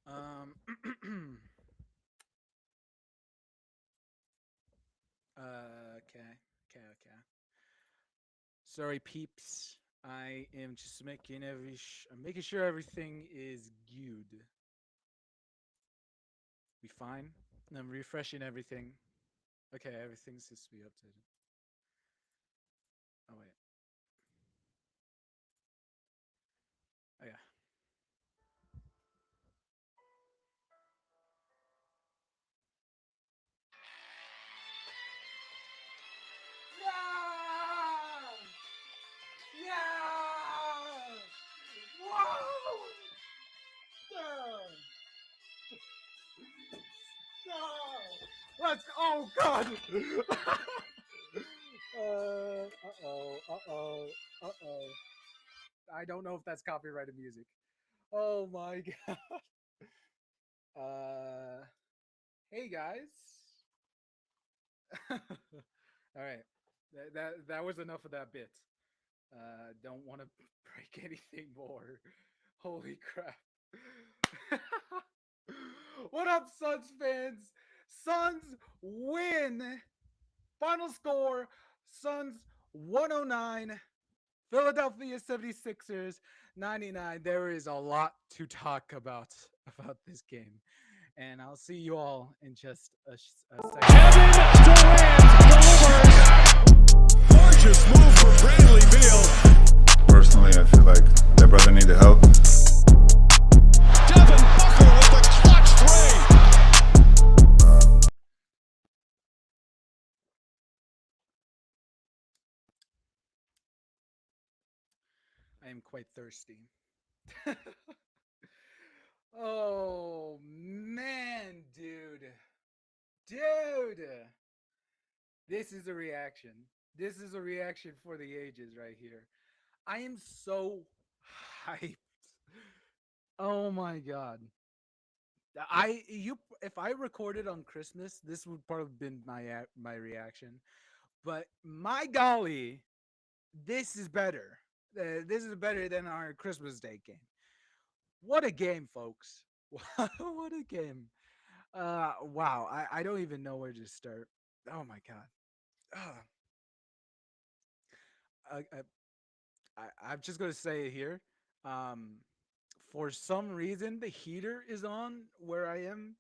Um, okay, okay. Sorry, peeps. I am just making I'm making sure everything is good. We fine? I'm refreshing everything. Okay, everything seems to be updated. Oh wait. Oh yeah. Yeah! Yeah! Whoa! No! Let's. Oh God! Uh-oh. Uh-oh. Uh-oh. I don't know if that's copyrighted music. Oh my God. Uh, hey guys. All right. That was enough of that bit. Don't want to break anything more. Holy crap. What up, Suns fans? Suns win. Final score Suns 109, Philadelphia 76ers 99. There is a lot to talk about this game. And I'll see you all in just a second. Kevin Durant delivers. Gorgeous move from Bradley Beal. Personally, I feel like that brother needed help. Devin Booker with the clutch three. I am quite thirsty. Oh man, dude. Dude. This is a reaction. This is a reaction for the ages right here. I am so hyped. Oh my god. I you if I recorded on Christmas, this would probably have been my reaction. But my golly, this is better. This is better than our Christmas Day game. What a game, folks. What a game. Wow. I don't even know where to start. Oh my god. Uh, I, I, I'm just gonna say it here. Um, for some reason, the heater is on where I am,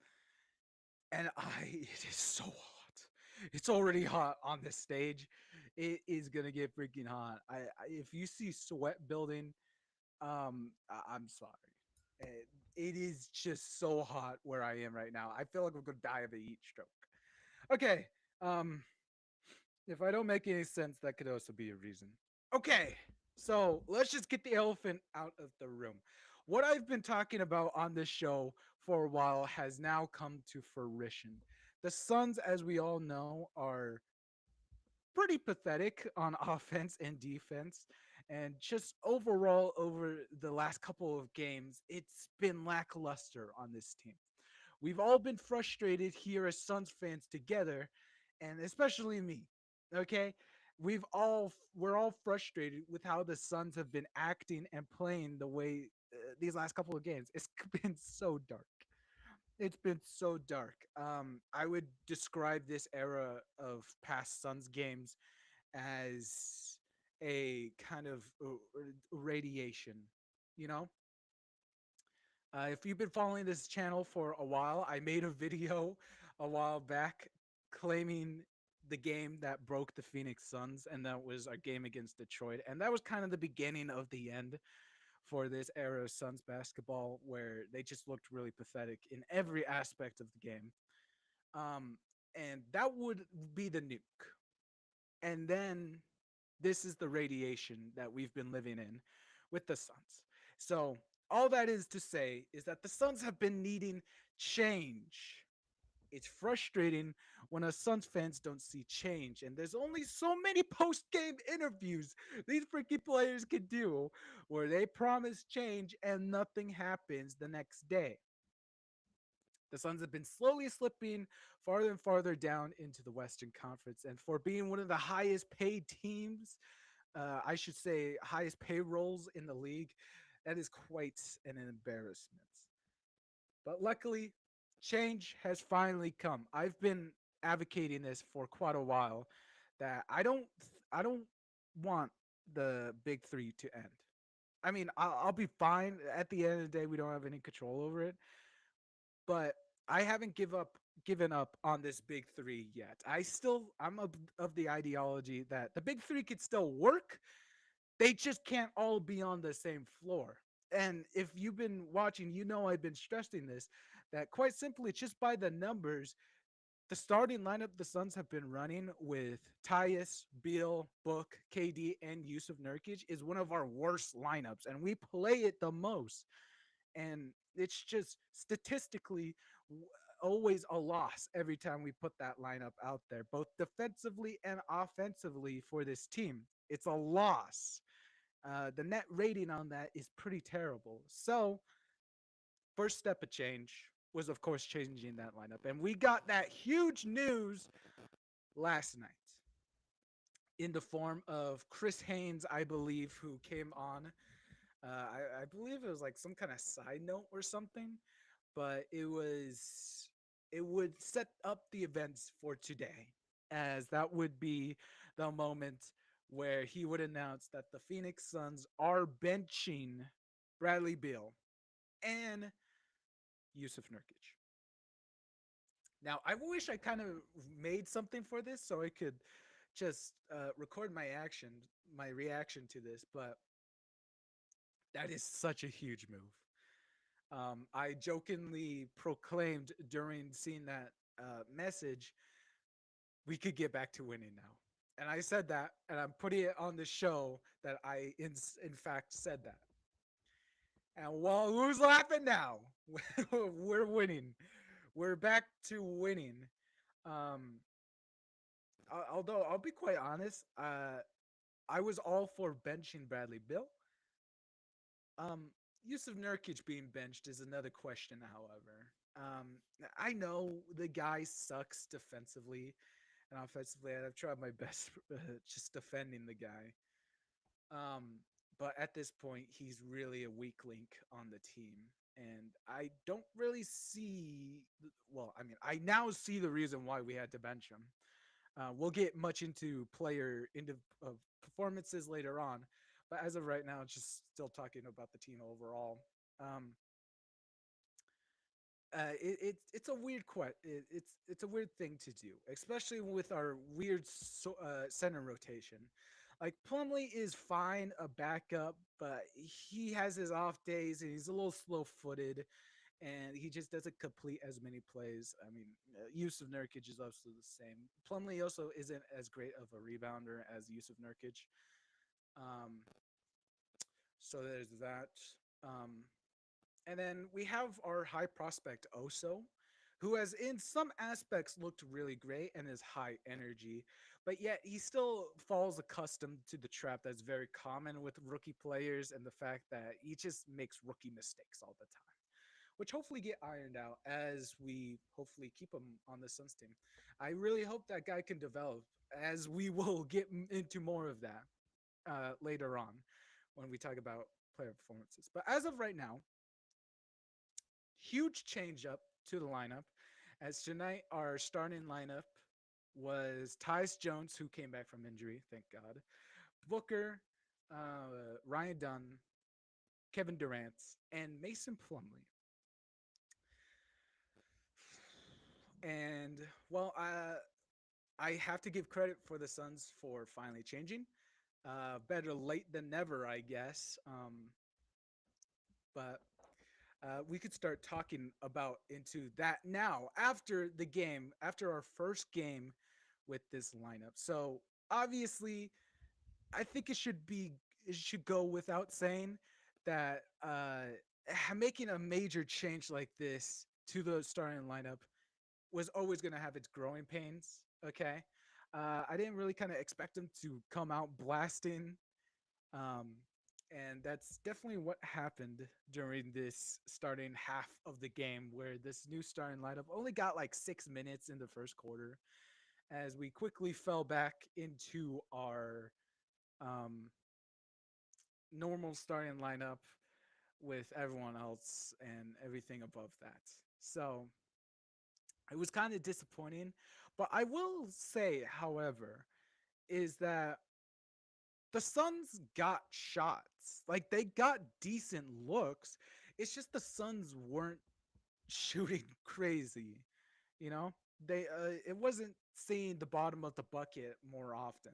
and it is so hot. It's already hot on this stage. It is gonna get freaking hot. If you see sweat building, I'm sorry. It is just so hot where I am right now. I feel like I'm gonna die of a heat stroke. Okay. Um, if I don't make any sense, that could also be a reason. Okay, so let's just get the elephant out of the room. What I've been talking about on this show for a while has now come to fruition. The Suns, as we all know, are pretty pathetic on offense and defense. And just overall, over the last couple of games, it's been lackluster on this team. We've all been frustrated here as Suns fans together, and especially me. Okay, we're all frustrated with how the Suns have been acting and playing the way these last couple of games. It's been so dark. It's been so dark. I would describe this era of past Suns games as a kind of radiation. You know, if you've been following this channel for a while, I made a video a while back claiming the game that broke the Phoenix Suns, and that was our game against Detroit. And that was kind of the beginning of the end for this era of Suns basketball, where they just looked really pathetic in every aspect of the game. Um, and that would be the nuke. And then this is the radiation that we've been living in with the Suns. So, all that is to say is that the Suns have been needing change. It's frustrating when us Suns fans don't see change, and there's only so many post game interviews these freaking players can do where they promise change and nothing happens the next day. The Suns have been slowly slipping farther and farther down into the Western Conference, and for being one of the highest paid teams, I should say highest payrolls in the league, that is quite an embarrassment. But luckily, change has finally come. I've been advocating this for quite a while that I don't want the big 3 to end. I mean, I'll be fine at the end of the day. We don't have any control over it, but I haven't given up on this big 3 yet. I'm of the ideology that the big 3 could still work. They just can't all be on the same floor. And if you've been watching, you know I've been stressing this, that quite simply, just by the numbers, the starting lineup the Suns have been running with Tyus, Beal, Book, KD, and Yusuf Nurkic is one of our worst lineups, and we play it the most. And it's just statistically always a loss every time we put that lineup out there, both defensively and offensively for this team. It's a loss. The net rating on that is pretty terrible. So, first step of change was, of course, changing that lineup. And we got that huge news last night in the form of Chris Haynes, I believe, who came on. I believe it was like some kind of side note or something, but it would set up the events for today, as that would be the moment where he would announce that the Phoenix Suns are benching Bradley Beal and Yusuf Nurkic. Now, I wish I kind of made something for this so I could just record my reaction to this, but that is such a huge move. I jokingly proclaimed during seeing that message, we could get back to winning now. And I said that, and I'm putting it on the show that in fact said that. And well, who's laughing now? We're winning. We're back to winning. Um, although I'll be quite honest, I was all for benching Bradley Bill. Um, Yusuf Nurkic being benched is another question. However, I know the guy sucks defensively and offensively, and I've tried my best just defending the guy. Um, but at this point, he's really a weak link on the team. And I don't really see, well, I mean, I now see the reason why we had to bench him. We'll get much into performances later on, but as of right now, it's just still talking about the team overall. Um, it's a it's a weird thing to do, especially with our weird center rotation. Like Plumlee is fine, a backup, but he has his off days and he's a little slow footed, and he just doesn't complete as many plays. I mean, Yusuf Nurkic is also the same. Plumlee also isn't as great of a rebounder as Yusuf Nurkic. Um, so there's that. Um, and then we have our high prospect Oso, who has in some aspects looked really great and is high energy, but yet he still falls accustomed to the trap that's very common with rookie players and the fact that he just makes rookie mistakes all the time, which hopefully get ironed out as we hopefully keep him on the Suns team. I really hope that guy can develop, as we will get into more of that later on when we talk about player performances. But as of right now, huge change up to the lineup. As tonight, our starting lineup was Tyus Jones, who came back from injury, thank God, Booker, Ryan Dunn, Kevin Durant, and Mason Plumlee. And well, I have to give credit for the Suns for finally changing. Better late than never, I guess. But we could start talking about into that now after the game, after our first game with this lineup. So obviously, I think it should go without saying that making a major change like this to the starting lineup was always going to have its growing pains. Okay. I didn't really kind of expect him to come out blasting. Um, and that's definitely what happened during this starting half of the game, where this new starting lineup only got like 6 minutes in the first quarter, as we quickly fell back into our um, normal starting lineup with everyone else and everything above that. So it was kind of disappointing. But I will say, however, is that the Suns got shots. Like they got decent looks. It's just the Suns weren't shooting crazy, you know? They it wasn't seeing the bottom of the bucket more often.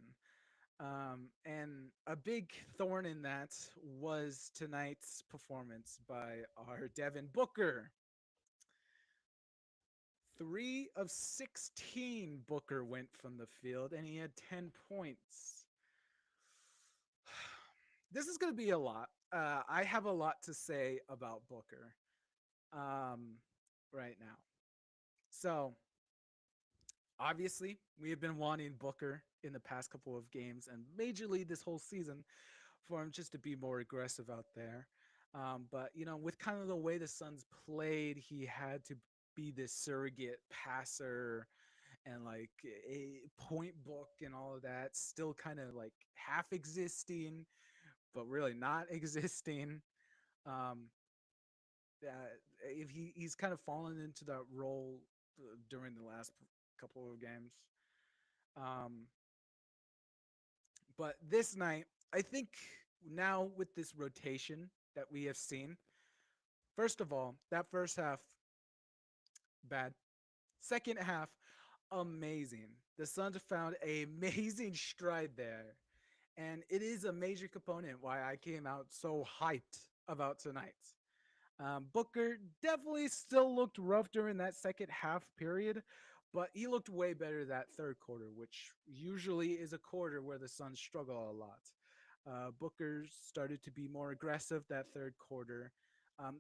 And a big thorn in that was tonight's performance by our Devin Booker. 3 of 16 Booker went from the field and he had 10 points. This is going to be a lot. I have a lot to say about Booker right now. So, obviously, we have been wanting Booker in the past couple of games and majorly this whole season for him just to be more aggressive out there. But, with kind of the way the Suns played, he had to be this surrogate passer and like a point book and all of that, still kind of like half existing, but really not existing. Um, if he's kind of fallen into that role during the last couple of games. Um, but this night, I think now with this rotation that we have seen, first of all, that first half, bad. Second half, amazing. The Suns found a amazing stride there. And it is a major component why I came out so hyped about tonight. Booker definitely still looked rough during that second half period, but he looked way better that third quarter, which usually is a quarter where the Suns struggle a lot. Booker started to be more aggressive that third quarter.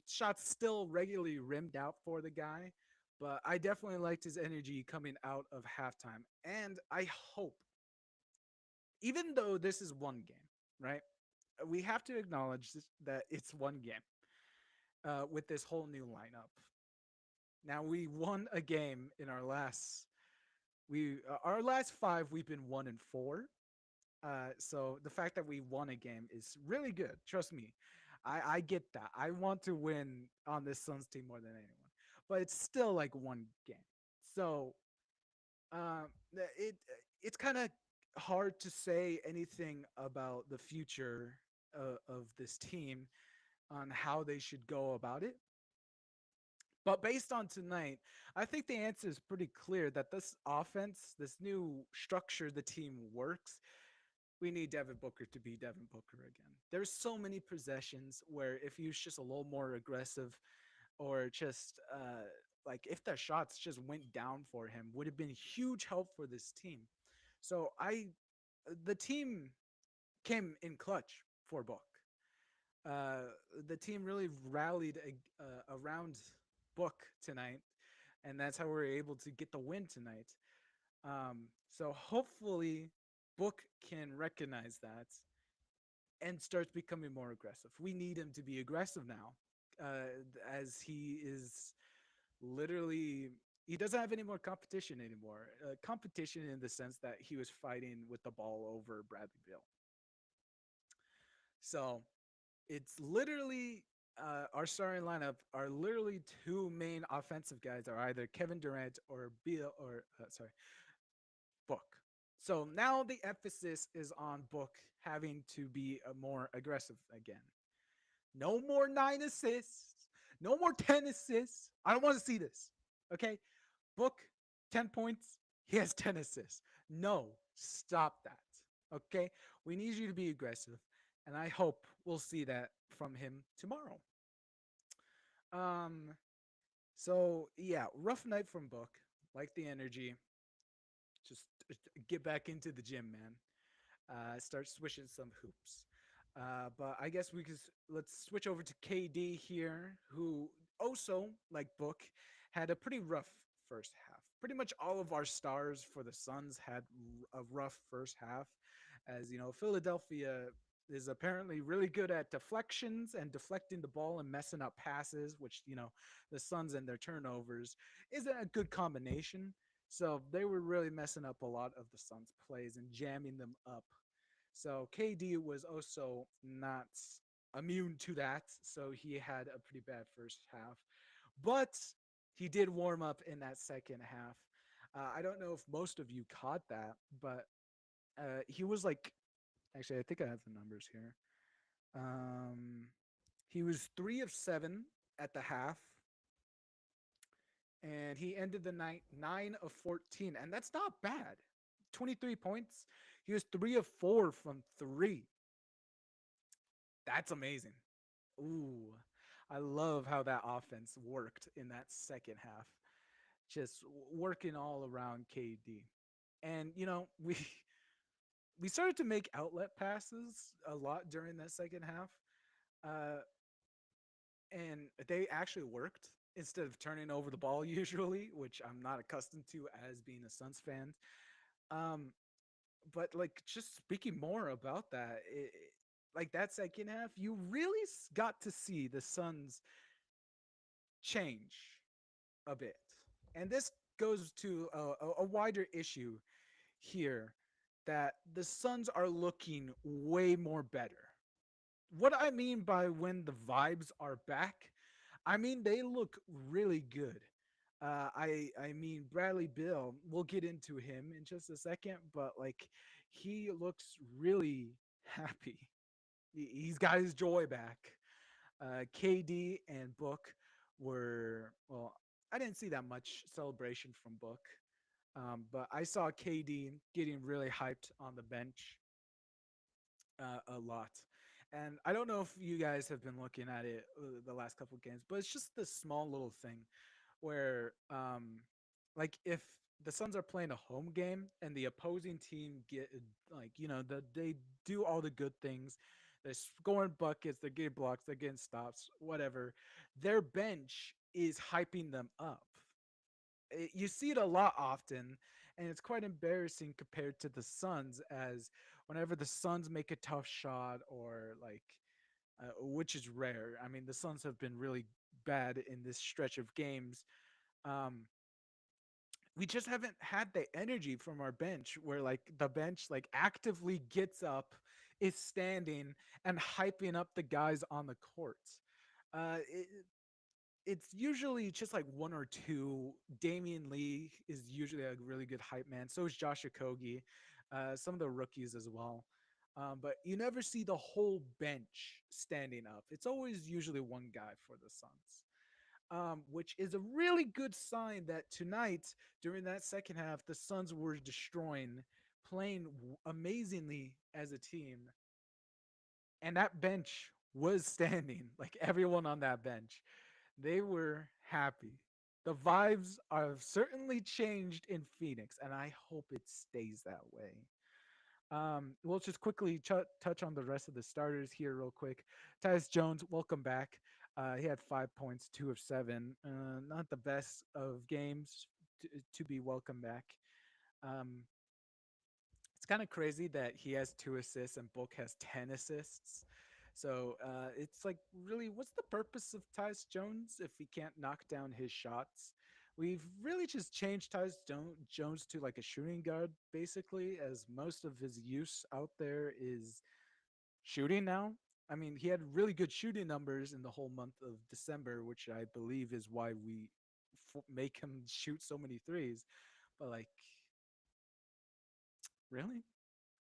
Shots still regularly rimmed out for the guy, but I definitely liked his energy coming out of halftime. And I hope, even though this is one game, right? We have to acknowledge that it's one game with this whole new lineup. Now we won a game in our last five. We've been 1-4. So the fact that we won a game is really good. Trust me, I get that. I want to win on this Suns team more than anyone, but it's still like one game. So um, it's kind of hard to say anything about the future of this team on how they should go about it. But based on tonight, I think the answer is pretty clear that this offense, this new structure the team works, we need Devin Booker to be Devin Booker again. There's so many possessions where if he was just a little more aggressive or just like if the shots just went down for him, would have been huge help for this team. So the team came in clutch for Book. Uh, the team really rallied around Book tonight, and that's how we are able to get the win tonight. So hopefully, Book can recognize that and starts becoming more aggressive. We need him to be aggressive now, as he is literally he doesn't have any more competition anymore. Competition in the sense that he was fighting with the ball over Bradley Beal. So it's literally our starting lineup are literally two main offensive guys are either Kevin Durant or Beal or Book. So now the emphasis is on Book having to be more aggressive again. No more 9 assists. No more 10 assists. I don't want to see this. Okay, Book 10 points. He has 10 assists. No, stop that. Okay, we need you to be aggressive, and I hope we'll see that from him tomorrow. Um, so yeah, rough night from Book. Like the energy. Just get back into the gym, man. Start swishing some hoops. But I guess let's switch over to KD here, who also, like Book, had a pretty rough first half. Pretty much all of our stars for the Suns had a rough first half, as Philadelphia is apparently really good at deflections and deflecting the ball and messing up passes, which the Suns and their turnovers isn't a good combination. So they were really messing up a lot of the Suns' plays and jamming them up. So KD was also not immune to that, so he had a pretty bad first half. But he did warm up in that second half. I don't know if most of you caught that, but he was like, actually, I think I have the numbers here. Um, he was 3 of 7 at the half, and he ended the night 9 of 14, and that's not bad. 23 points. He was 3 of 4 from three. That's amazing. Ooh, I love how that offense worked in that second half. Just working all around KD. And we started to make outlet passes a lot during that second half. Uh, and they actually worked instead of turning over the ball usually, which I'm not accustomed to as being a Suns fan. Um, but like just speaking more about that, like that second half, you really got to see the Suns change a bit, and this goes to a wider issue here that the Suns are looking way more better. What I mean by when the vibes are back, I mean they look really good. I mean Bradley Bill. We'll get into him in just a second, but like he looks really happy. He's got his joy back. KD and Book were well. I didn't see that much celebration from Book, but I saw KD getting really hyped on the bench a lot. And I don't know if you guys have been looking at it the last couple of games, but it's just this small little thing where, like, if the Suns are playing a home game and the opposing team get like, they do all the good things, they're scoring buckets, they're getting blocks, they're getting stops, whatever. Their bench is hyping them up. You see it a lot often, and it's quite embarrassing compared to the Suns. As whenever the Suns make a tough shot, or like, which is rare. I mean, the Suns have been really bad in this stretch of games. Um, we just haven't had the energy from our bench, where like the bench like actively gets up, is standing, and hyping up the guys on the court. Uh, it, it's usually just like one or two. Damian Lee is usually a really good hype man. So is Josh Okogie, some of the rookies as well. But you never see the whole bench standing up. It's always usually one guy for the Suns, which is a really good sign that tonight, during that second half, the Suns were destroying, playing amazingly as a team, and that bench was standing. Like everyone on that bench, they were happy. The vibes have certainly changed in Phoenix, and I hope it stays that way. We'll just quickly touch on the rest of the starters here, real quick. Tyus Jones, welcome back. He had 5 points, 2 of 7. Not the best of games to be welcome back. Um, it's kind of crazy that he has 2 assists and Book has 10 assists. So it's like, really, what's the purpose of Tyus Jones if he can't knock down his shots? We've really just changed Jones to like a shooting guard, basically, as most of his use out there is shooting now. I mean, he had really good shooting numbers in the whole month of December, which I believe is why we make him shoot so many threes. But like, really?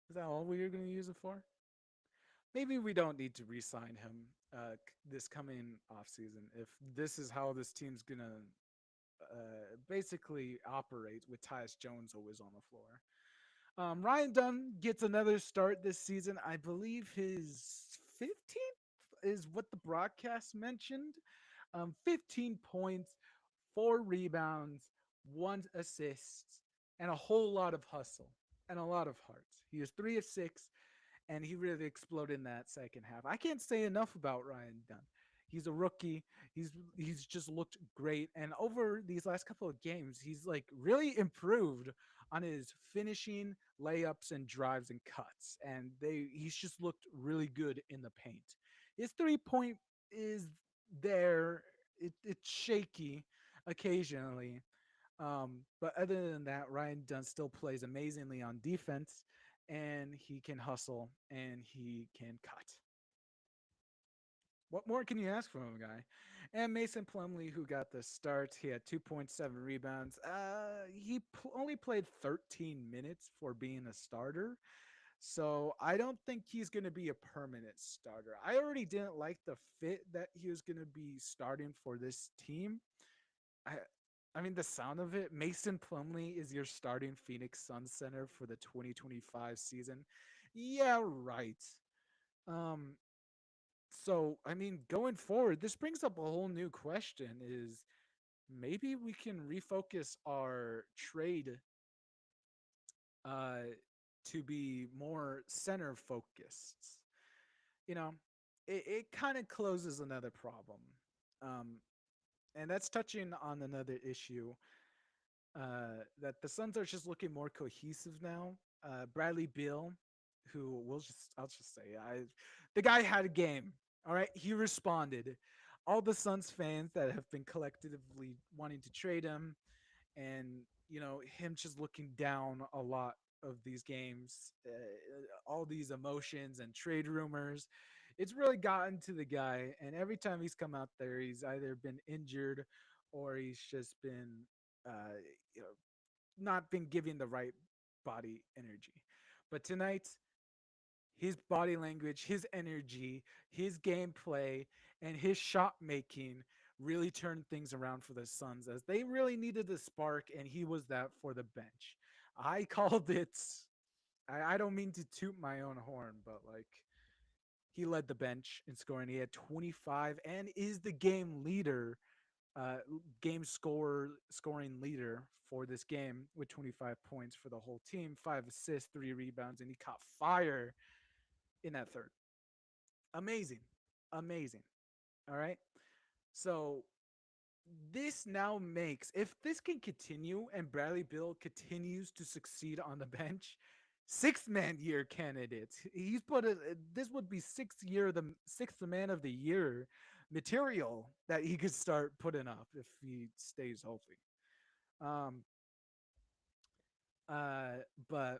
Is that all we're going to use it for? Maybe we don't need to re-sign him this coming offseason if this is how this team's gonna basically operate with Tyus Jones always on the floor. Ryan Dunn gets another start this season. I believe his 15th is what the broadcast mentioned. 15 points, 4 rebounds, 1 assist, and a whole lot of hustle and a lot of heart. He was 3 of 6, and he really exploded in that second half. I can't say enough about Ryan Dunn. He's a rookie. He's just looked great, and over these last couple of games, he's like really improved on his finishing, layups, and drives and cuts. And he's just looked really good in the paint. His 3 point is there. It's shaky occasionally, but other than that, Ryan Dunn still plays amazingly on defense, and he can hustle and he can cut. What more can you ask from a guy? And Mason Plumley, who got the start, he had 2.7 rebounds. He only played 13 minutes for being a starter. So I don't think he's going to be a permanent starter. I already didn't like the fit that he was going to be starting for this team. I I mean the sound of it, Mason Plumley is your starting Phoenix Suns center for the 2025 season. Yeah, right. Um so I mean going forward, this brings up a whole new question is maybe we can refocus our trade uh to be more center focused. You know, it kind of closes another problem. Um and that's touching on another issue that the Suns are just looking more cohesive now. Bradley Beal, who I'll just say, the guy had a game. All right, he responded. All the Suns fans that have been collectively wanting to trade him, and him just looking down a lot of these games, all these emotions and trade rumors. It's really gotten to the guy, and every time he's come out there, he's either been injured or he's just been uh, you know not been giving the right body energy. But tonight, his body language, his energy, his gameplay, and his shot making really turned things around for the Suns as they really needed the spark, and he was that for the bench. I called it. I don't mean to toot my own horn, but like he led the bench in scoring. He had 25 and is the game leader, scoring leader for this game with 25 points for the whole team, 5 assists, 3 rebounds, and he caught fire in that third. Amazing. Amazing. All right. So this now makes, if this can continue and Bradley Bill continues to succeed on the bench, sixth man year candidate. He's put a, this would be sixth man of the year material that he could start putting up if he stays healthy. Um, uh, but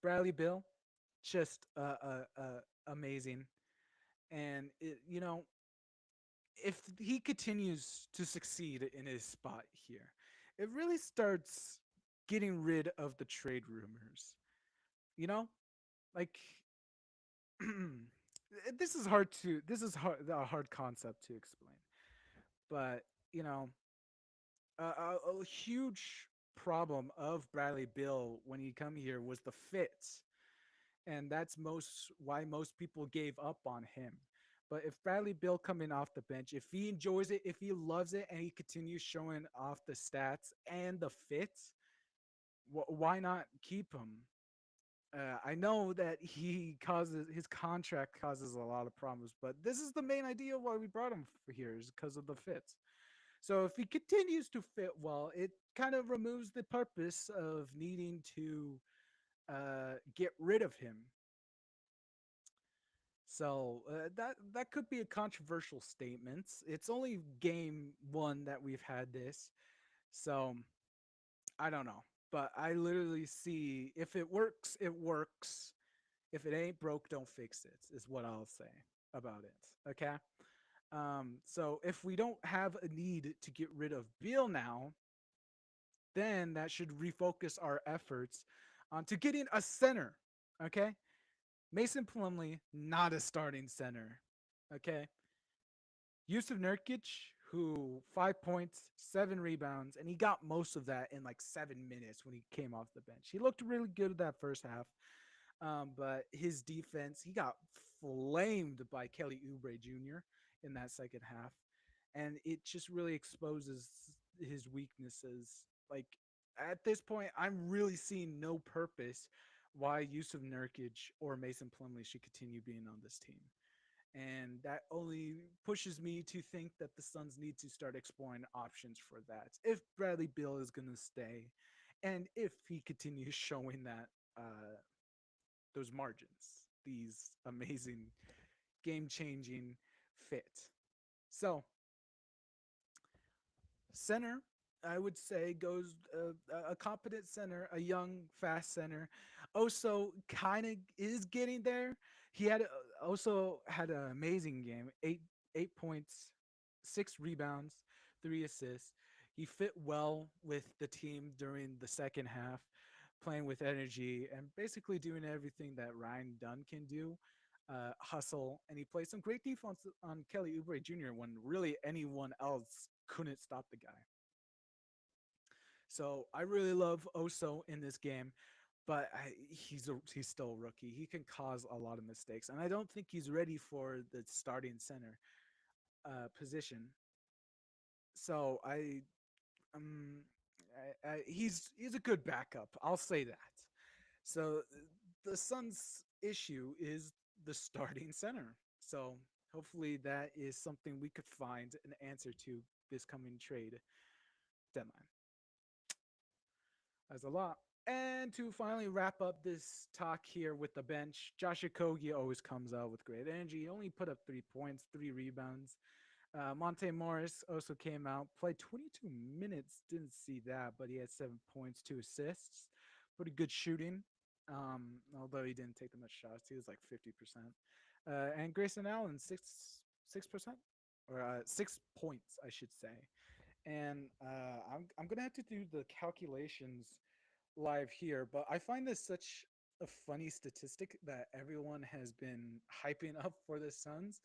Bradley Bill, just amazing, and if he continues to succeed in his spot here, it really starts getting rid of the trade rumors. You know, like a hard concept to explain, but you know, a huge problem of Bradley Bill when he come here was the fits, and that's most why most people gave up on him. But if Bradley Bill coming off the bench, if he enjoys it, if he loves it, and he continues showing off the stats and the fits, why not keep him? I know that his contract causes a lot of problems, but this is the main idea why we brought him here is because of the fits. So if he continues to fit well, it kind of removes the purpose of needing to get rid of him. So that could be a controversial statement. It's only game one that we've had this, so I don't know. But I literally see if it works, it works. If it ain't broke, don't fix it. Is what I'll say about it. Okay. So if we don't have a need to get rid of Beal now, then that should refocus our efforts onto getting a center. Okay. Mason Plumley, not a starting center. Okay. Yusuf Nurkic, who 5 points, 7 rebounds, and he got most of that in like 7 minutes when he came off the bench. He looked really good that first half, but his defense, he got flamed by Kelly Oubre Jr. in that second half, and it just really exposes his weaknesses. Like at this point, I'm really seeing no purpose why Yusuf Nurkic or Mason Plumlee should continue being on this team. And that only pushes me to think that the Suns need to start exploring options for that. If Bradley Beal is going to stay, and if he continues showing that those margins, these amazing game-changing fit. So center, I would say, goes a competent center, a young, fast center. Also, kind of is getting there. He had also had an amazing game, 8 points, 6 rebounds, 3 assists. He fit well with the team during the second half, playing with energy and basically doing everything that Ryan Dunn can do. Hustle, and he played some great defense on Kelly Oubre Jr. when really anyone else couldn't stop the guy. So I really love Oso in this game, but he's still a rookie. He can cause a lot of mistakes, and I don't think he's ready for the starting center position. So um he's a good backup. I'll say that. So the Suns' issue is the starting center. So hopefully that is something we could find an answer to this coming trade deadline. That's a lot. And to finally wrap up this talk here with the bench, Josh Okogie always comes out with great energy. He only put up 3 points, 3 rebounds. Monte Morris also came out, played 22 minutes. Didn't see that, but he had 7 points, 2 assists. Pretty good shooting. Although he didn't take that much shots, he was like 50%. And Grayson Allen, 6%, or 6 points, I should say. And I'm gonna have to do the calculations live here, but I find this such a funny statistic that everyone has been hyping up for the Suns.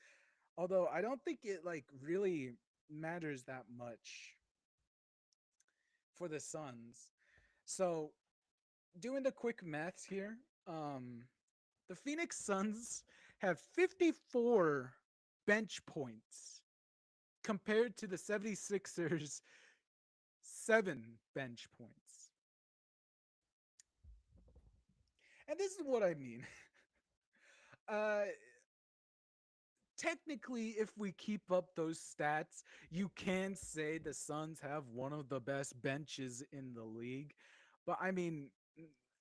Although I don't think it like really matters that much for the Suns. So doing the quick maths here, the Phoenix Suns have 54 bench points compared to the 76ers 7 bench points. And this is what I mean. Uh Technically, if we keep up those stats, you can say the Suns have one of the best benches in the league. But I mean,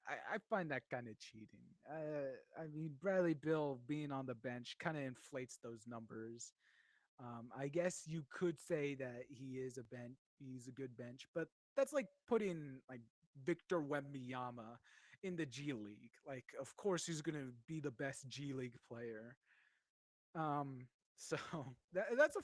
I find that kind of cheating. I mean, Bradley Bill being on the bench kind of inflates those numbers. I guess you could say that he's a good bench, but that's like putting like Victor Wembanyama in the G League. Like, of course, he's gonna be the best G League player. So that's a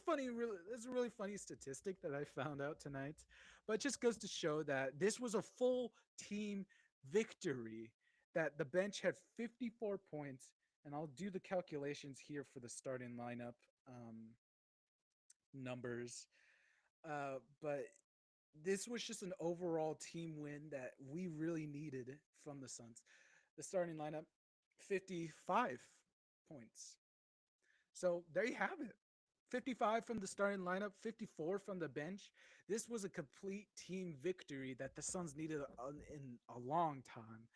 really funny statistic that I found out tonight. But it just goes to show that this was a full team victory. That the bench had 54 points, and I'll do the calculations here for the starting lineup numbers. But this was just an overall team win that we really needed from the Suns. The starting lineup, 55 points. So there you have it. 55 from the starting lineup, 54 from the bench. This was a complete team victory that the Suns needed in a long time.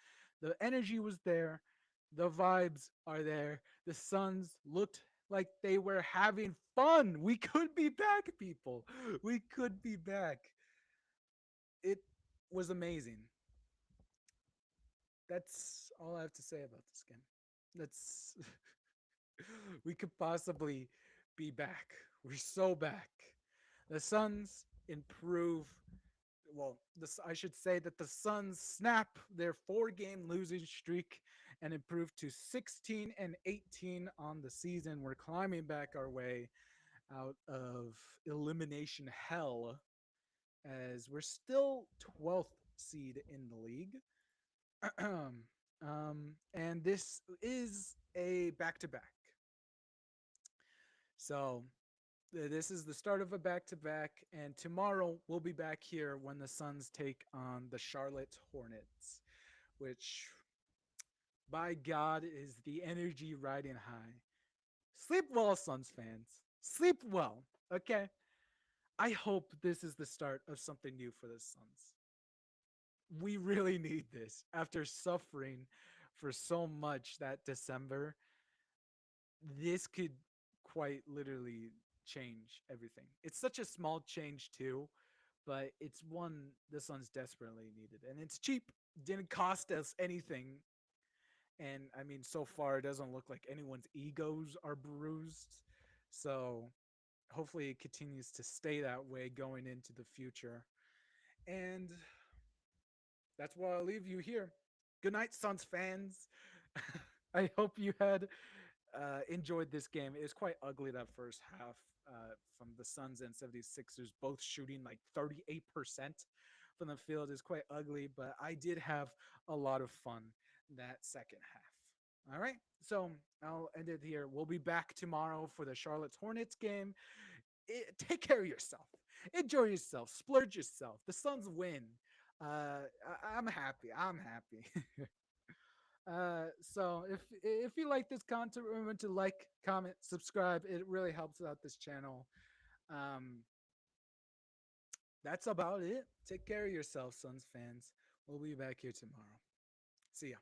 The energy was there, the vibes are there. The Suns looked like they were having fun. We could be back, people. We could be back. It was amazing. That's all I have to say about this game. That's we could possibly be back. We're so back. The Suns improve. Well, I should say that the Suns snap their 4 game losing streak and improve to 16-18 on the season. We're climbing back our way out of elimination hell as we're still 12th seed in the league. And this is a back to back. So this is the start of a back to back, and tomorrow we'll be back here when the Suns take on the Charlotte Hornets, which, by God, is the energy riding high. Sleep well, Suns fans. Sleep well, okay? I hope this is the start of something new for the Suns. We really need this after suffering for so much that December. This could quite literally change everything. It's such a small change too, but it's one the Suns desperately needed, and it's cheap. Didn't cost us anything, and I mean, so far it doesn't look like anyone's egos are bruised. So hopefully it continues to stay that way going into the future. And that's why I'll leave you here. Good night, Suns fans. I hope you had enjoyed this game. It was quite ugly that first half. from the Suns and 76ers, both shooting like 38% from the field is quite ugly, but I did have a lot of fun that second half. All right, so I'll end it here. We'll be back tomorrow for the Charlotte Hornets game. Take care of yourself. Enjoy yourself. Splurge yourself. The Suns win. I'm happy. I'm happy. So if you like this content, remember to like, comment, subscribe. It really helps out this channel. Um, that's about it. Take care of yourself, Suns fans. We'll be back here tomorrow. See ya.